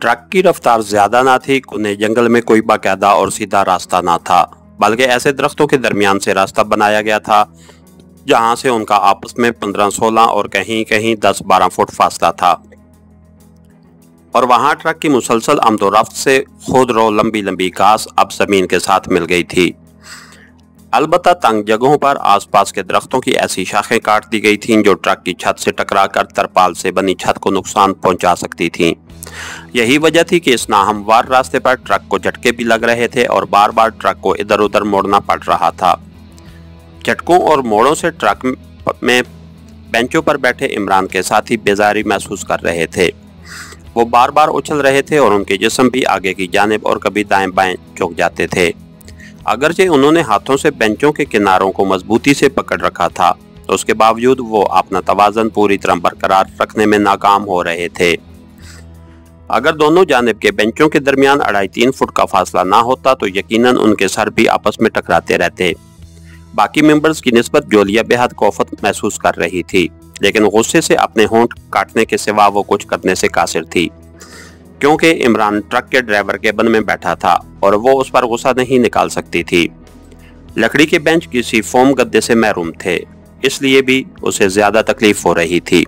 Truck की रफ्तार ज्यादा ना थी, उन्हें जंगल में कोई बाकायदा और सीधा रास्ता ना था, बल्कि ऐसे दरख्तों के दरमियान से रास्ता बनाया गया था जहां से उनका आपस में 15-16 और कहीं कहीं 10-12 फुट फासला था। और वहां ट्रक की मुसलसल आमदोरफ्त से खुद रो लंबी लंबी घास अब जमीन के साथ मिल गई थी। अलबत्ता तंग जगहों पर आसपास के दरख्तों की ऐसी शाखें काट दी गई थीं जो ट्रक की छत से टकराकर तरपाल से बनी छत को नुकसान पहुंचा सकती थीं। यही वजह थी कि इस नाहमवार रास्ते पर ट्रक को झटके भी लग रहे थे और बार बार ट्रक को इधर उधर मोड़ना पड़ रहा था। झटकों और मोड़ों से ट्रक में बेंचों पर बैठे इमरान के साथी बेजारी महसूस कर रहे थे। वो बार बार उछल रहे थे और उनके जिस्म भी आगे की जानिब और कभी दाएं बाएं झुक जाते थे। अगरचे उन्होंने हाथों से बेंचों के किनारों को मजबूती से पकड़ रखा था, तो उसके बावजूद वो अपना तवाज़न पूरी तरह बरकरार रखने में नाकाम हो रहे थे। अगर दोनों जानिब के बेंचों के दरमियान 2.5-3 फुट का फासला ना होता तो यकीनन उनके सर भी आपस में टकराते रहते। बाकी मेंबर्स की निस्बत जोलिया बेहद खौफत महसूस कर रही थी, लेकिन गुस्से से अपने होंठ काटने के सिवा वो कुछ करने से कासिर थी, क्योंकि इमरान ट्रक के ड्राइवर केबिन में बैठा था और वो उस पर गुस्सा नहीं निकाल सकती थी। लकड़ी के बेंच किसी फोम गद्दे से महरूम थे, इसलिए भी उसे ज्यादा तकलीफ हो रही थी।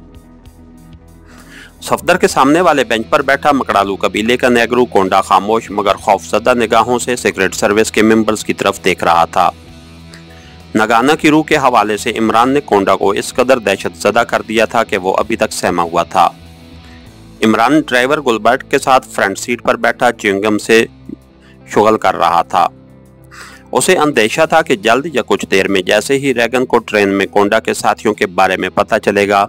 सफदर के सामने वाले बेंच पर बैठा मकड़ालू कबीले का नेगरू कोंडा खामोश मगर खौफजदा निगाहों से सीक्रेट सर्विस के मेंबर्स की तरफ देख रहा था। नगाना की रूह के हवाले से इमरान ने कोंडा को इस कदर दहशतजदा कर दिया था कि वो अभी तक सहमा हुआ था। इमरान ड्राइवर गुलबर्ट के साथ फ्रंट सीट पर बैठा च्युइंगम से शुगल कर रहा था। उसे अंदेशा था कि जल्द या कुछ देर में जैसे ही रैगन को ट्रेन में कोंडा के साथियों के बारे में पता चलेगा,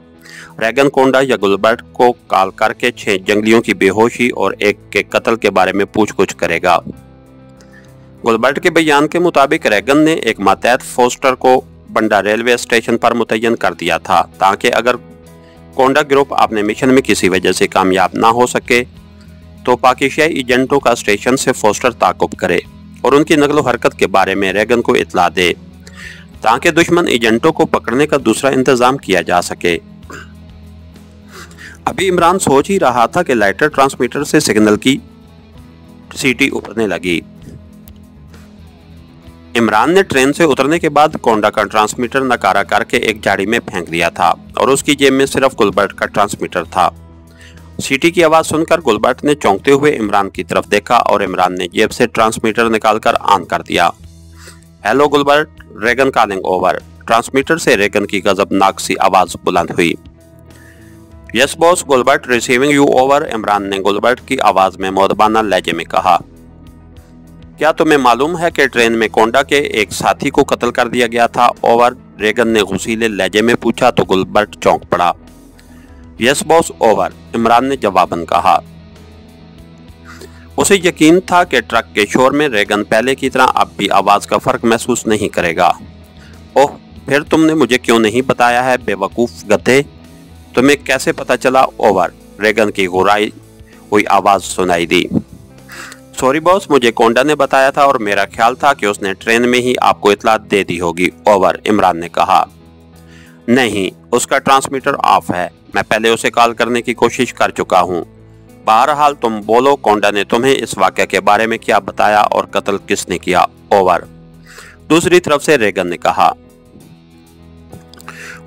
रैगन कोंडा या गुलबर्ट को कॉल करके 6 जंगलियों की बेहोशी और एक के कत्ल के बारे में पूछ-कुछ करेगा। गुलबर्ट के बयान के मुताबिक रैगन ने एक मातहत फोस्टर को बंडा रेलवे स्टेशन पर मुतय्यन कर दिया था ताकि अगर कोंडा ग्रुप अपने मिशन में किसी वजह से कामयाब ना हो सके तो पाकिस्तानी एजेंटों का स्टेशन से फोस्टर ताकुब करे और उनकी नकलो हरकत के बारे में रैगन को इतला दे ताकि दुश्मन एजेंटों को पकड़ने का दूसरा इंतजाम किया जा सके। अभी इमरान सोच ही रहा था कि लाइटर ट्रांसमीटर से सिग्नल की सीटी उतरने लगी। इमरान ने ट्रेन से उतरने के बाद कोंडा का ट्रांसमीटर नकारा करके एक झाड़ी में फेंक दिया था और उसकी जेब में सिर्फ गुलबर्ट का ट्रांसमीटर था। सीटी की आवाज सुनकर गुलबर्ट ने चौंकते हुए इमरान की तरफ देखा और इमरान ने जेब से ट्रांसमीटर निकालकर ऑन कर दिया। Hello Gilbert, Reagan calling over. Transmitter से रैगन की गजबनाक सी आवाज बुलंद हुई। Yes boss, Gilbert receiving you over. Imran ने गुलबर्ट की आवाज में मुअद्दबाना लहजे में कहा। क्या तुम्हें मालूम है कि ट्रेन में कोंडा के एक साथी को कत्ल कर दिया गया था? ओवर, रैगन ने गुस्सीले लहजे में पूछा तो गुलबर्ट चौंक पड़ा। यस बॉस, ओवर, इमरान ने जवाबन कहा। उसे यकीन था कि ट्रक के शोर में रैगन पहले की तरह अब भी आवाज का फर्क महसूस नहीं करेगा। ओह, फिर तुमने मुझे क्यों नहीं बताया है बेवकूफ गधे? तुम्हें कैसे पता चला? ओवर, रैगन की गुर्राई हुई आवाज सुनाई दी। सॉरी बॉस, मुझे कोंडा ने बताया था और मेरा ख्याल था कि उसने ट्रेन में ही आपको इतला दे दी होगी। ओवर, इमरान ने कहा। नहीं, उसका ट्रांसमीटर ऑफ है। मैं पहले उसे कॉल करने की कोशिश कर चुका हूँ। बहरहाल तुम बोलो, कोंडा ने तुम्हें इस वाक़े के बारे में क्या बताया और कत्ल किसने किया? ओवर, दूसरी तरफ से रैगन ने कहा।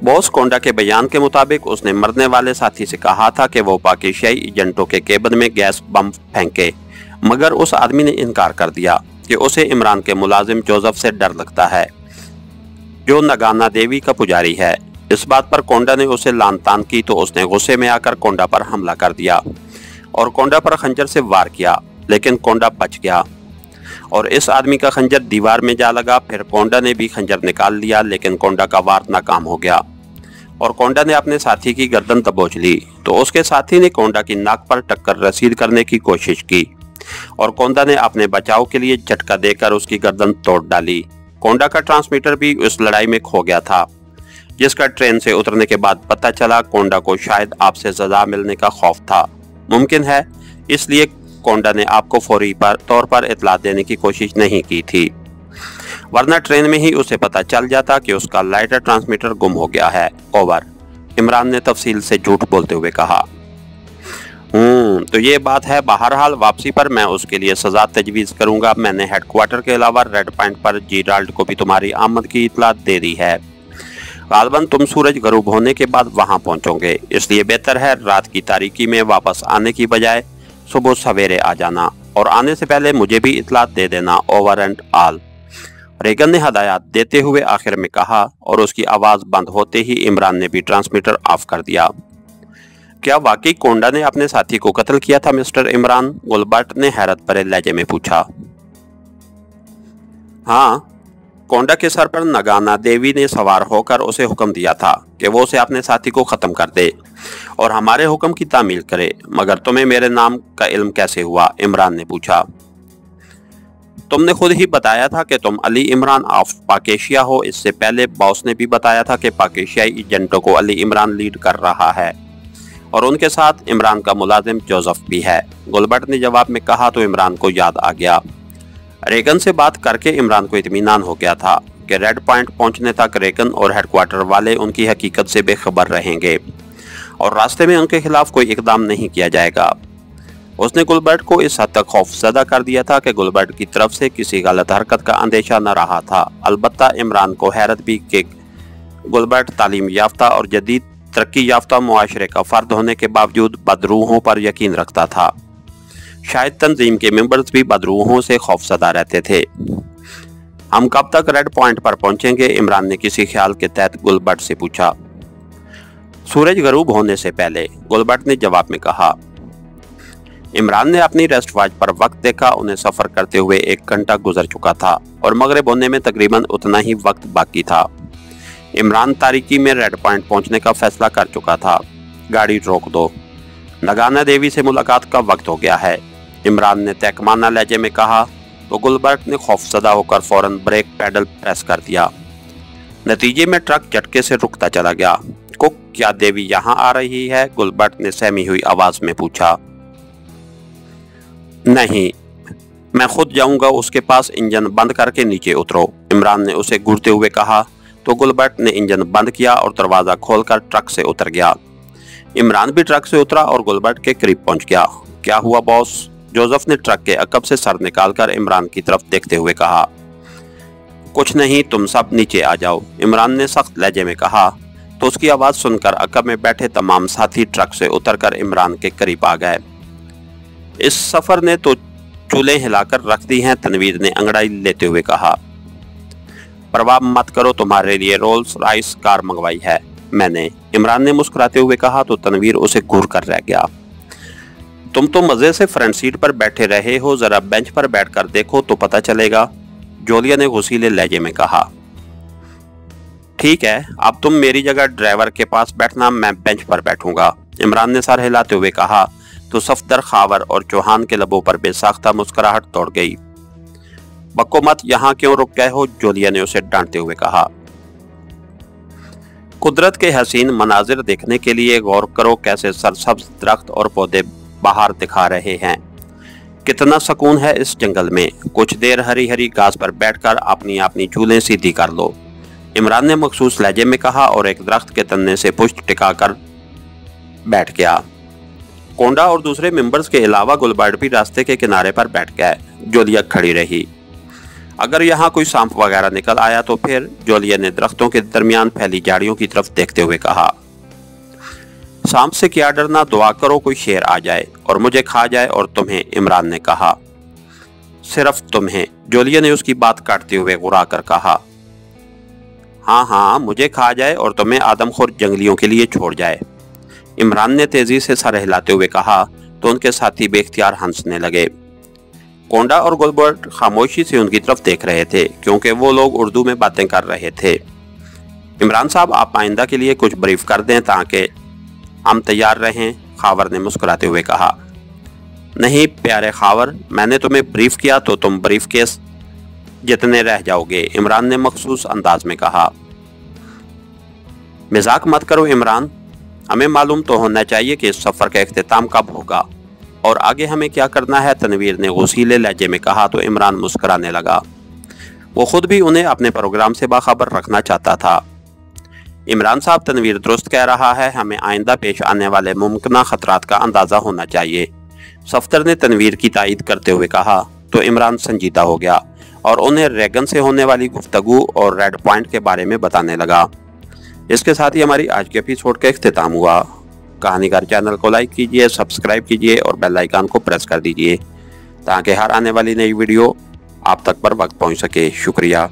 बॉस, कोंडा के बयान के मुताबिक उसने मरने वाले साथी से कहा था कि वो पाकिस्तानी एजेंटों के केबिन में गैस बम फेंके, मगर उस आदमी ने इनकार कर दिया कि उसे इमरान के मुलाजिम जोसेफ से डर लगता है, जो नगाना देवी का पुजारी है। इस बात पर कोंडा ने उसे लान तान की तो उसने गुस्से में आकर कोंडा पर हमला कर दिया और कोंडा पर खंजर से वार किया, लेकिन कोंडा बच गया और इस आदमी का खंजर दीवार में जा लगा। फिर कोंडा ने भी खंजर निकाल लिया, लेकिन कोंडा का वार नाकाम हो गया और कोंडा ने अपने साथी की गर्दन दबोच ली तो उसके साथी ने कोंडा की नाक पर टक्कर रसीद करने की कोशिश की और कोंडा ने अपने बचाव के लिए झटका देकर उसकी गर्दन तोड़ डाली। कोंडा का ट्रांसमीटर भी उस लड़ाई में खो गया था, जिसका ट्रेन से उतरने के बाद पता चला। कोंडा को शायद आपसे सजा मिलने का खौफ था, मुमकिन है इसलिए कोंडा ने आपको फौरी तौर पर इतला देने की कोशिश नहीं की थी, वरना ट्रेन में ही उसे पता चल जाता कि उसका लाइटर ट्रांसमीटर गुम हो गया है। ओवर, इमरान ने तफसील से झूठ बोलते हुए कहा। तो ये बात है। बहरहाल वापसी पर मैं उसके लिए सजा तजवीज़ करूंगा। मैंने हेडक्वार्टर के अलावा रेड पॉइंट पर जेराल्ड को भी तुम्हारी आमद की इतला दे दी है। गालबन तुम सूरज गरूब होने के बाद वहां पहुंचोगे, इसलिए बेहतर है रात की तारीकी में वापस आने की बजाय सुबह सवेरे आ जाना, और आने से पहले मुझे भी इतला दे देना। Over and all. रेगन ने हदायत देते हुए आखिर में कहा, और उसकी आवाज बंद होते ही इमरान ने भी ट्रांसमीटर ऑफ कर दिया। क्या वाकई कोंडा ने अपने साथी को कत्ल किया था मिस्टर इमरान? गुलबर्ट ने हैरत भरे लहजे में पूछा। हाँ, कोंडा के सर पर नगाना देवी ने सवार होकर उसे हुक्म दिया था कि वो उसे अपने साथी को खत्म कर दे और हमारे हुक्म की तामील करे। मगर तुम्हें मेरे नाम का इल्म कैसे हुआ? इमरान ने पूछा। तुमने खुद ही बताया था कि तुम अली इमरान ऑफ पाकेशिया हो। इससे पहले बॉस ने भी बताया था कि पाकेशियाई एजेंटों को अली इमरान लीड कर रहा है और उनके साथ इमरान का मुलाजिम जोसेफ भी है। गुलबर्ट ने जवाब में कहा तो इमरान को याद आ गया। रेगन से बात करके इमरान को इत्मीनान हो गया था कि रेड पॉइंट पहुंचने तक रेगन और हेडक्वार्टर वाले उनकी हकीकत से बेखबर रहेंगे और रास्ते में उनके खिलाफ कोई इकदाम नहीं किया जाएगा। उसने गुलबर्ट को इस हद तक खौफजदा कर दिया था कि गुलबर्ट की तरफ से किसी गलत हरकत का अंदेशा न रहा था। अलबत्ता इमरान को हैरत भी कि गुलबर्ट तालीम याफ्ता और जदीद तरक्की याफ्ता मुआशरे का फर्द होने के बावजूद बदरूहों पर यकीन रखता था। शायद तंजीम के मेंबर्स भी बदरूहों से खौफजदा रहते थे। हम कब तक रेड पॉइंट पर पहुंचेंगे? इमरान ने किसी ख्याल के तहत गुलबर्ट से पूछा। सूरज गरूब होने से पहले, गुलबर्ट ने जवाब में कहा। इमरान ने अपनी रेस्ट वॉच पर वक्त देखा। उन्हें सफर करते हुए 1 घंटा गुजर चुका था और मगरिब होने में तकरीबन उतना ही वक्त बाकी था। इमरान तारीकी में रेड पॉइंट पहुंचने का फैसला कर चुका था। गाड़ी रोक दो, नगाना देवी से मुलाकात का वक्त हो गया है, इमरान ने तहकमाना लहजे में कहा तो गुलबर्ट ने खौफजदा होकर फौरन ब्रेक पैडल प्रेस कर दिया। नतीजे में ट्रक झटके से रुकता चला गया। कुक, क्या देवी यहाँ आ रही है? गुलबर्ट ने सहमी हुई आवाज में पूछा। नहीं, मैं खुद जाऊंगा उसके पास। इंजन बंद करके नीचे उतरो, इमरान ने उसे घूरते हुए कहा तो गुलबर्ट ने इंजन बंद किया और दरवाजा खोलकर ट्रक से उतर गया। इमरान भी ट्रक से उतरा और गुलबर्ट के करीब पहुंच गया। क्या हुआ बॉस? जोसेफ ने ट्रक के अकब से सर निकालकर इमरान की तरफ देखते हुए कहा। कुछ नहीं, तुम सब नीचे आ जाओ, इमरान ने सख्त लहजे में कहा तो उसकी आवाज सुनकर अकब में बैठे तमाम साथी ट्रक से उतरकर इमरान के करीब आ गए। इस सफर ने तो चूल्हे हिलाकर रख दी हैं, तनवीर ने अंगड़ाई लेते हुए कहा। परवाह मत करो, तुम्हारे लिए रोल्स रॉयस कार मंगवाई है मैंने, इमरान ने मुस्कुराते हुए कहा तो तनवीर उसे घूर कर रह गया। तुम तो मजे से फ्रंट सीट पर बैठे रहे हो, जरा बेंच पर बैठकर देखो तो पता चलेगा, जोलिया ने गुस्सीले लहजे में कहा। ठीक है, अब तुम मेरी जगह ड्राइवर के पास बैठना, मैं बेंच पर बैठूंगा, इमरान ने सर हिलाते हुए कहा तो सफदर, खावर और चौहान के लबों पर बेसाख्ता मुस्कुराहट दौड़ गई। बको मत, यहाँ क्यों रुक गए हो? जोलिया ने उसे डांटते हुए कहा। कुदरत के हसीन मनाजिर देखने के लिए गौर करो, कैसे सरसब्ज दरख्त और पौधे बाहर दिखा रहे हैं। कितना सुकून है इस जंगल में। कुछ देर हरी हरी घास पर बैठकर अपनी अपनी चूलें सीधी कर लो, इमरान ने मखसूस लहजे में कहा और एक दरख्त के तन्ने से पुष्ट टिकाकर बैठ गया। कोंडा और दूसरे मेंबर्स के अलावा गुलबर्ट भी रास्ते के किनारे पर बैठ गए। जोलिया खड़ी रही। अगर यहाँ कोई सांप वगैरह निकल आया तो फिर? जोलिया ने दरख्तों के दरमियान फैली झाड़ियों की तरफ देखते हुए कहा। सांप से क्या डरना, दुआ करो कोई शेर आ जाए और मुझे खा जाए। और तुम्हें, इमरान ने कहा। सिर्फ तुम्हें, जोलिया ने उसकी बात काटते हुए गुरा कर कहा। हाँ हाँ, मुझे खा जाए और तुम्हें आदमखोर जंगलियों के लिए छोड़ जाए, इमरान ने तेजी से सर हिलाते हुए कहा तो उनके साथी बेख्तियार हंसने लगे। कोंडा और गुलबर्ट खामोशी से उनकी तरफ देख रहे थे क्योंकि वो लोग उर्दू में बातें कर रहे थे। इमरान साहब, आप आइंदा के लिए कुछ ब्रीफ कर दें ताकि हम तैयार रहें, खावर ने मुस्कुराते हुए कहा। नहीं प्यारे खावर, मैंने तुम्हें ब्रीफ किया तो तुम ब्रीफ केस जितने रह जाओगे, इमरान ने मखसूस अंदाज में कहा। मजाक मत करो इमरान, हमें मालूम तो होना चाहिए कि इस सफर का इख्तिताम कब होगा और आगे हमें क्या करना है, तनवीर ने गुस्सीले लहजे में कहा तो इमरान मुस्कुराने लगा। वो खुद भी उन्हें अपने प्रोग्राम से बाखबर रखना चाहता था। इमरान साहब तनवीर दुरुस्त कह रहा है, हमें आइंदा पेश आने वाले मुमकिन खतरात का अंदाज़ा होना चाहिए। सफ्दर ने तनवीर की तायीद करते हुए कहा तो इमरान संजीदा हो गया और उन्हें रेगन से होने वाली गुफ्तगू और रेड पॉइंट के बारे में बताने लगा। इसके साथ ही हमारी आज के एपिसोड का इख्तिताम हुआ। कहानीकार चैनल को लाइक कीजिए, सब्सक्राइब कीजिए और बेल आइकन को प्रेस कर दीजिए ताकि हर आने वाली नई वीडियो आप तक पर वक्त पहुंच सके। शुक्रिया।